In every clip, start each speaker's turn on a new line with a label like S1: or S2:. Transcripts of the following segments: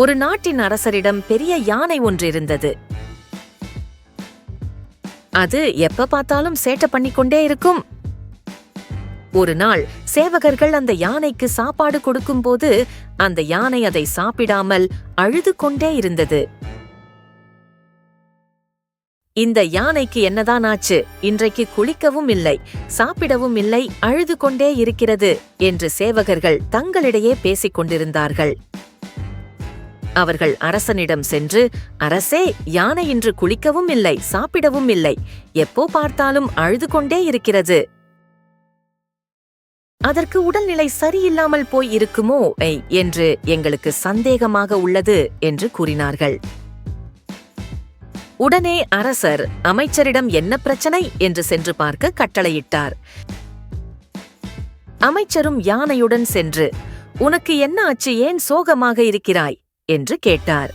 S1: ஒரு நாட்டின் அரசரிடம் பெரிய யானை ஒன்று இருந்தது. அது எப்ப பார்த்தாலும் சேட்டை பண்ணிக்கொண்டே இருக்கும். ஒரு நாள் சேவகர்கள் அந்த யானைக்கு சாப்பாடு கொடுக்கும்போது அந்த யானை அதை சாப்பிடாமல் அழுது கொண்டே இருந்தது. இந்த யானைக்கு என்னதான் ஆச்சு? இன்றைக்கு குளிக்கவும் இல்லை, சாப்பிடவும் இல்லை, அழுது கொண்டே இருக்கிறது என்று சேவகர்கள் தங்களிடையே பேசிக் கொண்டிருந்தார்கள். அவர்கள் அரசனிடம் சென்று, அரசே, யானை இன்று குளிக்கவும் இல்லை, சாப்பிடவும் இல்லை, எப்போ பார்த்தாலும் அழுது கொண்டே இருக்கிறது. அதற்கு உடல்நிலை சரியில்லாமல் போய் இருக்குமோ என்று எங்களுக்கு சந்தேகமாக உள்ளது என்று கூறினார்கள். உடனே அரசர் அமைச்சரிடம் என்ன பிரச்சனை என்று சென்று பார்க்க கட்டளையிட்டார். அமைச்சரும் யானையுடன் சென்று, உனக்கு என்ன ஆச்சு, ஏன் சோகமாக இருக்கிறாய் என்று கேட்டார்.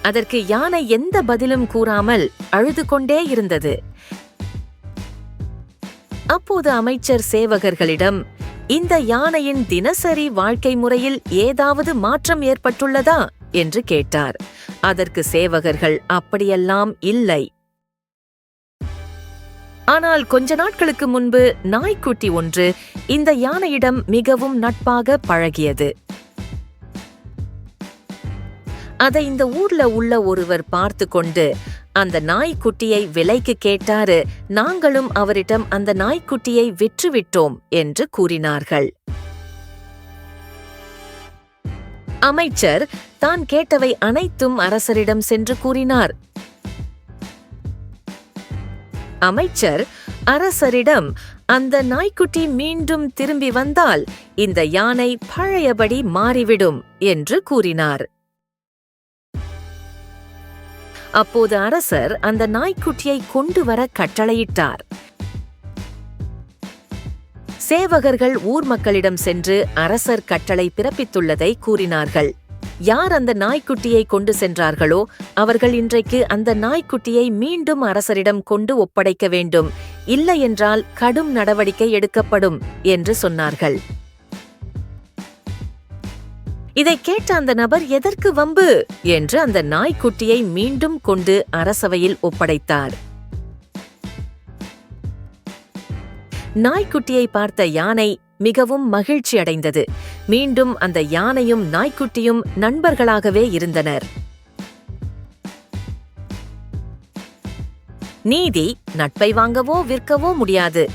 S1: அதற்கு யானை எந்த பதிலும் கூறாமல் அழுது கொண்டே இருந்தது. அப்போது அமைச்சர் சேவகர்களிடம், இந்த யானையின் தினசரி வாழ்க்கை முறையில் ஏதாவது மாற்றம் ஏற்பட்டுள்ளதா என்று கேட்டார். அதற்கு சேவகர்கள், அப்படியெல்லாம் இல்லை. ஆனால் கொஞ்ச நாட்களுக்கு முன்பு நாய்க்குட்டி ஒன்று இந்த யானையிடம் மிகவும் நட்பாக பழகியது. அதை இந்த ஊர்ல உள்ள ஒருவர் பார்த்து கொண்டு அந்த நாய்க்குட்டியை விலைக்கு கேட்டாரு. நாங்களும் அவரிடம் அந்த நாய்க்குட்டியை விற்றுவிட்டோம் என்று கூறினார்கள். அமைச்சர் தான் கேட்டவை அனைத்தும் அரசரிடம் சென்று கூறினார். அமைச்சர் அரசரிடம், அந்த நாய்க்குட்டி மீண்டும் திரும்பி வந்தால் இந்த யானை பழையபடி மாறிவிடும் என்று கூறினார். அப்போது அரசர் அந்த நாய்க்குட்டியை கொண்டு வர கட்டளையிட்டார். சேவகர்கள் ஊர் மக்களிடம் சென்று அரசர் கட்டளை பிறப்பித்துள்ளதை கூறினார்கள். யார் அந்த நாய்க்குட்டியை கொண்டு சென்றார்களோ அவர்கள் இன்றைக்கு அந்த நாய்க்குட்டியை மீண்டும் அரசரிடம் கொண்டு ஒப்படைக்க வேண்டும், இல்லையென்றால் கடும் நடவடிக்கை எடுக்கப்படும் என்று சொன்னார்கள். இதை கேட்ட அந்த நபர், எதற்கு வம்பு என்று அந்த நாய்க்குட்டியை மீண்டும் கொண்டு அரசவையில் ஒப்படைத்தார். நாய்க்குட்டியை பார்த்த யானை மிகவும் மகிழ்ச்சி அடைந்தது. மீண்டும் அந்த யானையும் நாய்க்குட்டியும் நண்பர்களாகவே இருந்தனர். நீதி நட்பை வாங்கவோ விற்கவோ முடியாது.